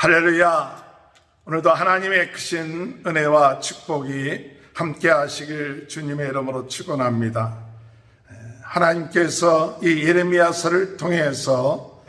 할렐루야. 오늘도 하나님의 크신 은혜와 축복이 함께 하시길 주님의 이름으로 축원합니다. 하나님께서 이 예레미야서를 통해서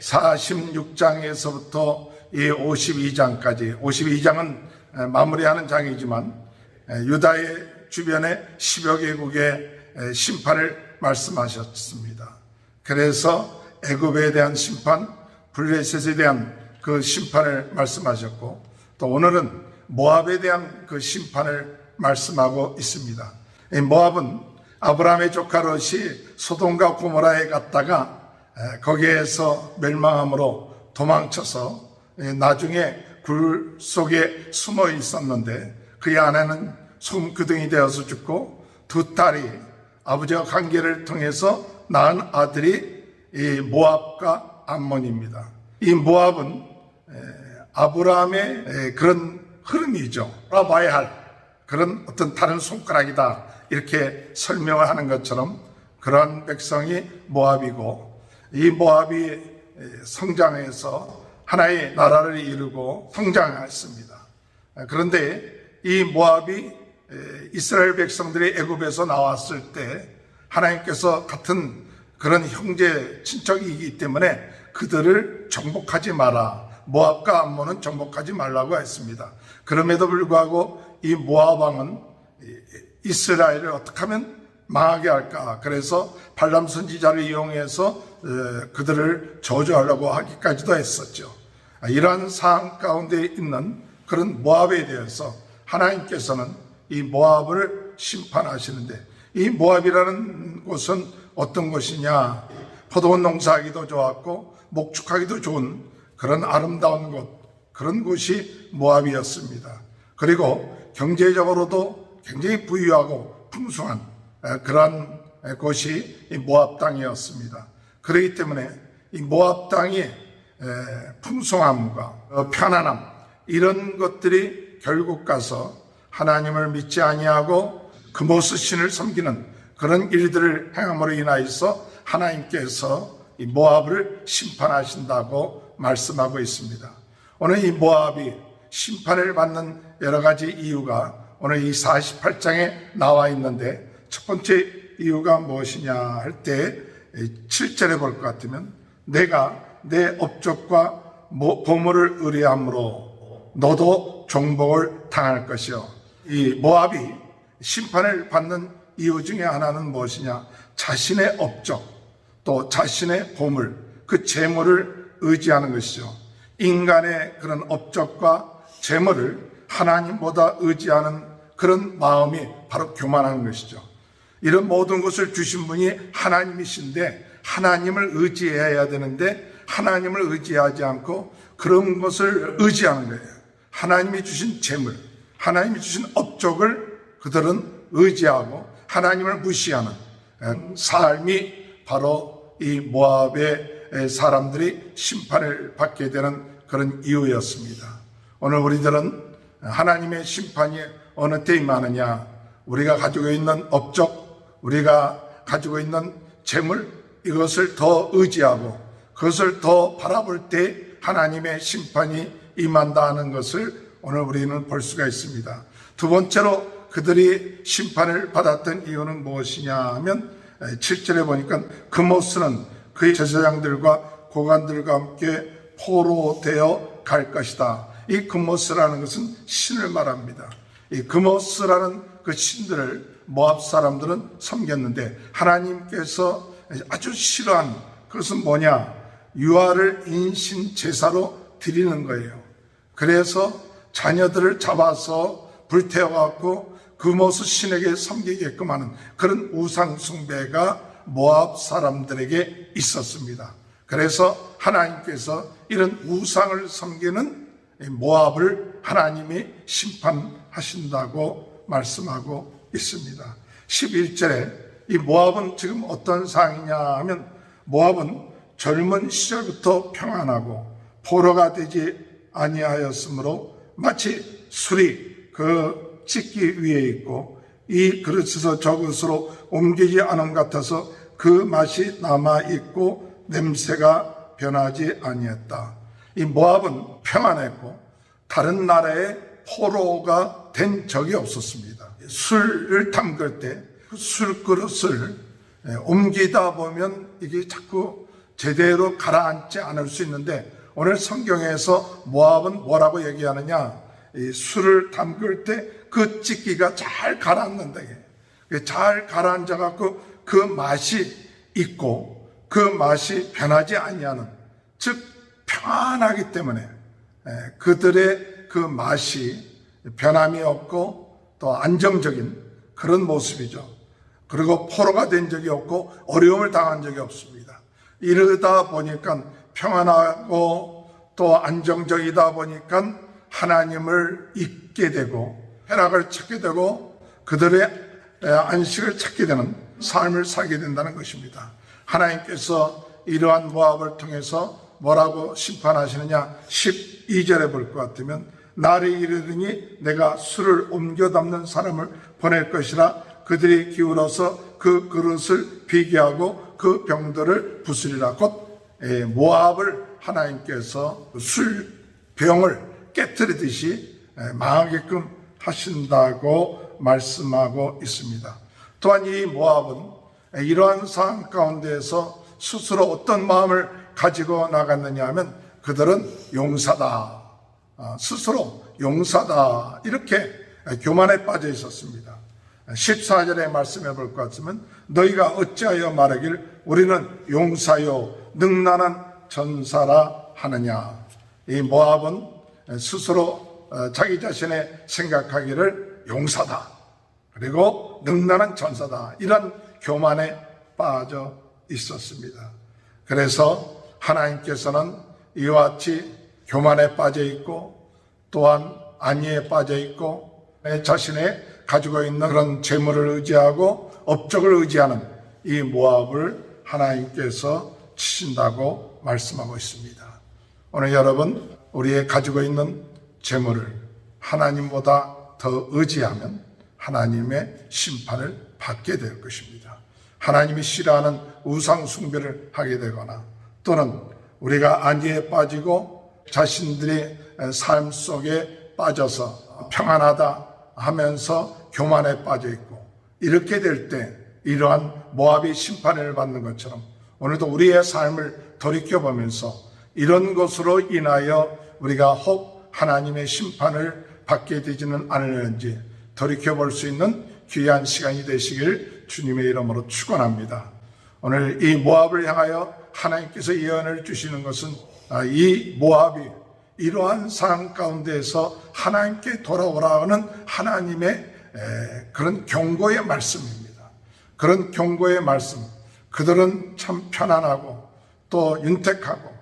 46장에서부터 이 52장까지, 52장은 마무리하는 장이지만 유다의 주변의 10여 개국의 심판을 말씀하셨습니다. 그래서 애굽에 대한 심판, 블레셋에 대한 그 심판을 말씀하셨고, 또 오늘은 모압에 대한 그 심판을 말씀하고 있습니다. 이 모압은 아브라함의 조카 롯이 소돔과 고모라에 갔다가 거기에서 멸망함으로 도망쳐서 나중에 굴 속에 숨어 있었는데, 그의 아내는 소금기둥이 되어서 죽고, 두 딸이 아버지와 관계를 통해서 낳은 아들이 이 모압과 암몬입니다. 이 모압은 아브라함의 그런 흐름이죠. 알아봐야 할 그런 어떤 다른 손가락이다, 이렇게 설명을 하는 것처럼 그러한 백성이 모압이고, 이 모압이 성장해서 하나의 나라를 이루고 성장했습니다. 그런데 이 모압이 이스라엘 백성들이 애굽에서 나왔을 때 하나님께서 같은 그런 형제 친척이기 때문에 그들을 정복하지 마라, 모압과 암몬은 정복하지 말라고 했습니다. 그럼에도 불구하고 이 모압 왕은 이스라엘을 어떻게 하면 망하게 할까, 그래서 발람 선지자를 이용해서 그들을 저주하려고 하기까지도 했었죠. 이러한 상황 가운데 있는 그런 모압에 대해서 하나님께서는 이 모압을 심판하시는데, 이 모압이라는 곳은 어떤 곳이냐? 포도원 농사하기도 좋았고 목축하기도 좋은 그런 아름다운 곳, 그런 곳이 모압이었습니다. 그리고 경제적으로도 굉장히 부유하고 풍성한 그런 곳이 이 모압 땅이었습니다. 그렇기 때문에 이 모압 땅의 풍성함과 편안함, 이런 것들이 결국 가서 하나님을 믿지 아니하고 그모스 신을 섬기는 그런 일들을 행함으로 인하여서 하나님께서 이 모압을 심판하신다고 말씀하고 있습니다. 오늘 이 모압이 심판을 받는 여러 가지 이유가 오늘 이 48장에 나와 있는데, 첫 번째 이유가 무엇이냐 할 때 7절에 볼 것 같으면, 내가 내 업적과 보물을 의뢰함으로 너도 종복을 당할 것이요. 이 모압이 심판을 받는 이유 중에 하나는 무엇이냐? 자신의 업적, 또 자신의 보물, 그 재물을 의지하는 것이죠. 인간의 그런 업적과 재물을 하나님보다 의지하는 그런 마음이 바로 교만한 것이죠. 이런 모든 것을 주신 분이 하나님이신데 하나님을 의지해야 되는데 하나님을 의지하지 않고 그런 것을 의지하는 거예요. 하나님이 주신 재물, 하나님이 주신 업적을 그들은 의지하고 하나님을 무시하는 삶이 바로 이 모압의 사람들이 심판을 받게 되는 그런 이유였습니다. 오늘 우리들은 하나님의 심판이 어느 때 임하느냐? 우리가 가지고 있는 업적, 우리가 가지고 있는 재물, 이것을 더 의지하고 그것을 더 바라볼 때 하나님의 심판이 임한다 하는 것을 오늘 우리는 볼 수가 있습니다. 두 번째로 그들이 심판을 받았던 이유는 무엇이냐 하면 7절에 보니까 그모스는 그의 제사장들과 고관들과 함께 포로되어 갈 것이다. 이 그모스라는 것은 신을 말합니다. 이 그모스라는 그 신들을 모압 사람들은 섬겼는데 하나님께서 아주 싫어한 그것은 뭐냐? 유아를 인신 제사로 드리는 거예요. 그래서 자녀들을 잡아서 불태워갖고 그모스 신에게 섬기게끔 하는 그런 우상 숭배가 모압 사람들에게 있었습니다. 그래서 하나님께서 이런 우상을 섬기는 모압을 하나님이 심판하신다고 말씀하고 있습니다. 11절에 이 모압은 지금 어떤 상황이냐 하면, 모압은 젊은 시절부터 평안하고 포로가 되지 아니하였으므로 마치 술이 그 찢기 위에 있고 이 그릇에서 저 그릇으로 옮기지 않음 같아서 그 맛이 남아 있고 냄새가 변하지 아니했다. 이 모압은 평안했고 다른 나라의 포로가 된 적이 없었습니다. 술을 담글 때 그 술그릇을 옮기다 보면 이게 자꾸 제대로 가라앉지 않을 수 있는데, 오늘 성경에서 모압은 뭐라고 얘기하느냐, 이 술을 담글 때 그 찢기가 잘 가라앉는다. 잘 가라앉아 갖고 그 맛이 있고 그 맛이 변하지 아니하는, 즉 평안하기 때문에 그들의 그 맛이 변함이 없고 또 안정적인 그런 모습이죠. 그리고 포로가 된 적이 없고 어려움을 당한 적이 없습니다. 이러다 보니까 평안하고 또 안정적이다 보니까 하나님을 잊게 되고 쾌락을 찾게 되고 그들의 안식을 찾게 되는 삶을 살게 된다는 것입니다. 하나님께서 이러한 모압을 통해서 뭐라고 심판하시느냐, 12절에 볼 것 같으면 날이 이르더니 내가 술을 옮겨 담는 사람을 보낼 것이라 그들이 기울어서 그 그릇을 비게 하고 그 병들을 부수리라. 곧 모압을 하나님께서 술병을 깨뜨리듯이 망하게끔 하신다고 말씀하고 있습니다. 또한 이 모압은 이러한 상황 가운데에서 스스로 어떤 마음을 가지고 나갔느냐 하면 그들은 용사다, 스스로 용사다, 이렇게 교만에 빠져 있었습니다. 14절의 말씀해 볼 것 같으면 너희가 어찌하여 말하길 우리는 용사요 능란한 전사라 하느냐. 이 모압은 스스로 자기 자신의 생각하기를 용사다, 그리고 능란한 전사다, 이런 교만에 빠져 있었습니다. 그래서 하나님께서는 이와 같이 교만에 빠져 있고 또한 안위에 빠져 있고 자신의 가지고 있는 그런 재물을 의지하고 업적을 의지하는 이 모압을 하나님께서 치신다고 말씀하고 있습니다. 오늘 여러분, 우리의 가지고 있는 재물을 하나님보다 더 의지하면 하나님의 심판을 받게 될 것입니다. 하나님이 싫어하는 우상 숭배를 하게 되거나 또는 우리가 안위에 빠지고 자신들의 삶 속에 빠져서 평안하다 하면서 교만에 빠져 있고, 이렇게 될 때 이러한 모압이 심판을 받는 것처럼 오늘도 우리의 삶을 돌이켜보면서 이런 것으로 인하여 우리가 혹 하나님의 심판을 받게 되지는 않을는지 돌이켜볼 수 있는 귀한 시간이 되시길 주님의 이름으로 축원합니다. 오늘 이 모압을 향하여 하나님께서 예언을 주시는 것은 이 모압이 이러한 상황 가운데에서 하나님께 돌아오라는 하나님의 그런 경고의 말씀입니다. 그런 경고의 말씀, 그들은 참 편안하고 또 윤택하고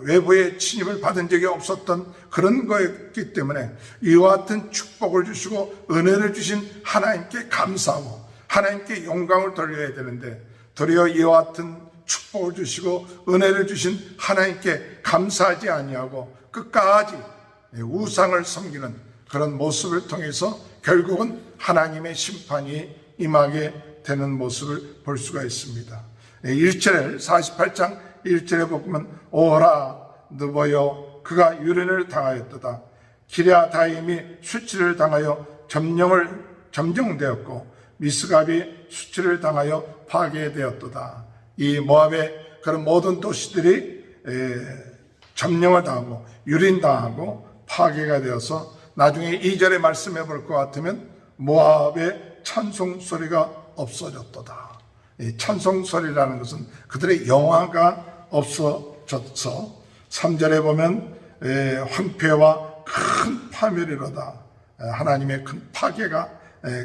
외부의 침입을 받은 적이 없었던 그런 거였기 때문에 이와 같은 축복을 주시고 은혜를 주신 하나님께 감사하고 하나님께 영광을 돌려야 되는데, 도리어 이와 같은 축복을 주시고 은혜를 주신 하나님께 감사하지 아니하고 끝까지 우상을 섬기는 그런 모습을 통해서 결국은 하나님의 심판이 임하게 되는 모습을 볼 수가 있습니다. 1절 48장 1절에 보면 오라 느보여 그가 유련을 당하였도다. 기랴다임이 수치를 당하여 점령되었고 미스갑이 수치를 당하여 파괴되었도다. 이 모압의 그런 모든 도시들이 점령을 당하고 유린당하고 파괴가 되어서 나중에 2절에 말씀해 볼 것 같으면 모압의 찬송소리가 없어졌도다. 이 찬송소리라는 것은 그들의 영화가 없어져서 3절에 보면 황폐와 큰 파멸이로다. 하나님의 큰 파괴가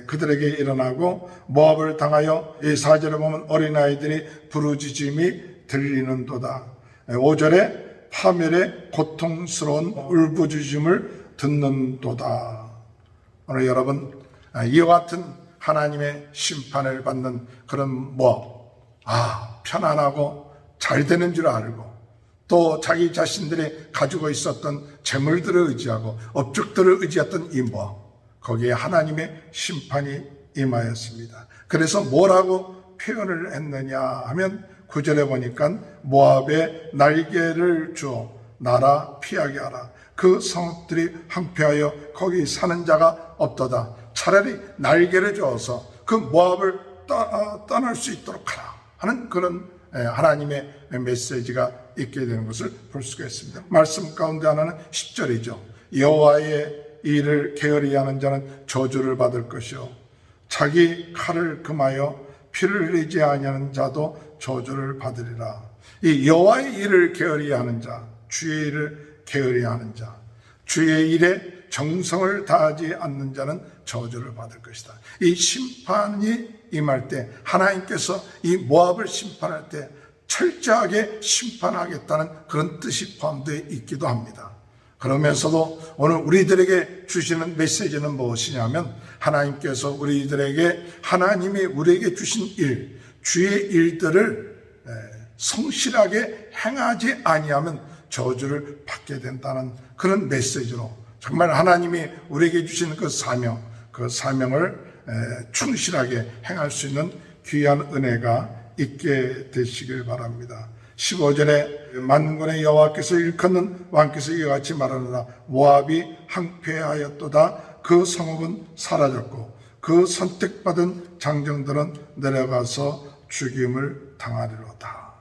그들에게 일어나고 모압을 당하여 4절에 보면 어린아이들이 부르짖음이 들리는도다. 5절에 파멸의 고통스러운 울부짖음을 듣는도다. 오늘 여러분, 이와 같은 하나님의 심판을 받는 그런 모압, 편안하고 잘 되는 줄 알고 또 자기 자신들이 가지고 있었던 재물들을 의지하고 업적들을 의지했던 이 모압, 거기에 하나님의 심판이 임하였습니다. 그래서 뭐라고 표현을 했느냐 하면 9절에 보니까 모압에 날개를 주어 나라 피하게 하라. 그 성읍들이 황폐하여 거기 사는 자가 없도다. 차라리 날개를 주어서 그 모압을 떠날 수 있도록 하라 하는 그런 하나님의 메시지가 있게 되는 것을 볼 수가 있습니다. 말씀 가운데 하나는 10절이죠. 여호와의 일을 게으리 하는 자는 저주를 받을 것이요 자기 칼을 금하여 피를 흘리지 아니하는 자도 저주를 받으리라. 이 여호와의 일을 게으리 하는 자, 주의 일을 게으리 하는 자, 주의 일에 정성을 다하지 않는 자는 저주를 받을 것이다. 이 심판이 임할 때 하나님께서 이 모압을 심판할 때 철저하게 심판하겠다는 그런 뜻이 포함되어 있기도 합니다. 그러면서도 오늘 우리들에게 주시는 메시지는 무엇이냐면 하나님께서 우리들에게 하나님이 우리에게 주신 일, 주의 일들을 성실하게 행하지 아니하면 저주를 받게 된다는 그런 메시지로 정말 하나님이 우리에게 주신 그 사명을 충실하게 행할 수 있는 귀한 은혜가 있게 되시길 바랍니다. 15절에 만군의 여호와께서 일컫는 왕께서 이와 같이 말하노라. 모압이 황폐하였도다. 그 성읍은 사라졌고 그 선택받은 장정들은 내려가서 죽임을 당하리로다.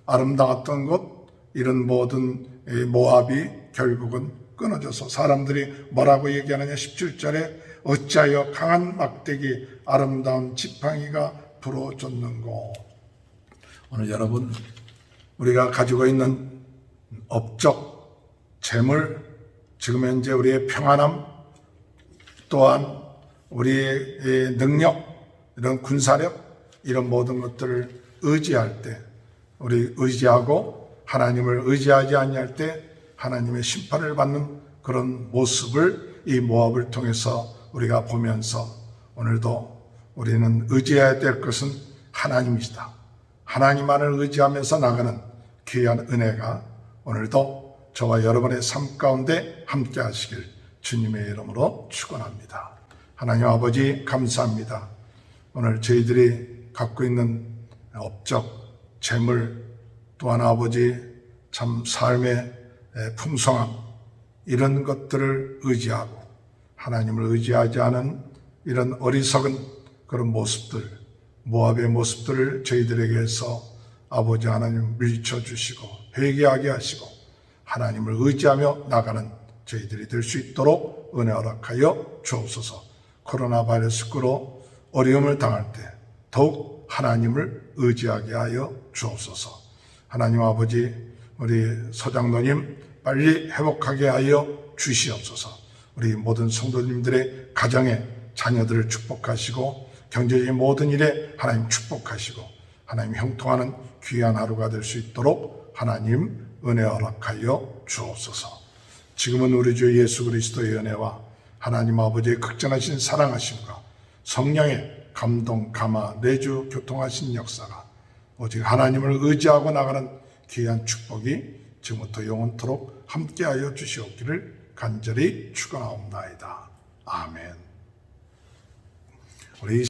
아름다웠던 곳, 이런 모든 모압이 결국은 끊어져서 사람들이 뭐라고 얘기하느냐. 17절에 어찌하여 강한 막대기 아름다운 지팡이가 부러졌는고. 오늘 여러분, 우리가 가지고 있는 업적, 재물, 지금 현재 우리의 평안함, 또한 우리의 능력, 이런 군사력, 이런 모든 것들을 의지할 때, 우리 의지하고 하나님을 의지하지 아니할 때 하나님의 심판을 받는 그런 모습을 이 모압을 통해서 우리가 보면서 오늘도 우리는 의지해야 될 것은 하나님이시다. 하나님만을 의지하면서 나가는 귀한 은혜가 오늘도 저와 여러분의 삶 가운데 함께 하시길 주님의 이름으로 축원합니다. 하나님 아버지 감사합니다. 오늘 저희들이 갖고 있는 업적, 재물, 또한 아버지 참 삶의 풍성함, 이런 것들을 의지하고 하나님을 의지하지 않은 이런 어리석은 그런 모습들, 모압의 모습들을 저희들에게서 아버지 하나님 밀쳐주시고 회개하게 하시고 하나님을 의지하며 나가는 저희들이 될 수 있도록 은혜 허락하여 주옵소서. 코로나 바이러스로 어려움을 당할 때 더욱 하나님을 의지하게 하여 주옵소서. 하나님 아버지, 우리 서장로님 빨리 회복하게 하여 주시옵소서. 우리 모든 성도님들의 가정에 자녀들을 축복하시고 경제적인 모든 일에 하나님 축복하시고 하나님 형통하는 귀한 하루가 될 수 있도록 하나님 은혜 허락하여 주옵소서. 지금은 우리 주 예수 그리스도의 은혜와 하나님 아버지의 극전하신 사랑하심과 성령의 감동, 감화, 내주 교통하신 역사가 오직 하나님을 의지하고 나가는 귀한 축복이 지금부터 영원토록 함께하여 주시옵기를 간절히 축원하옵나이다. 아멘. 우리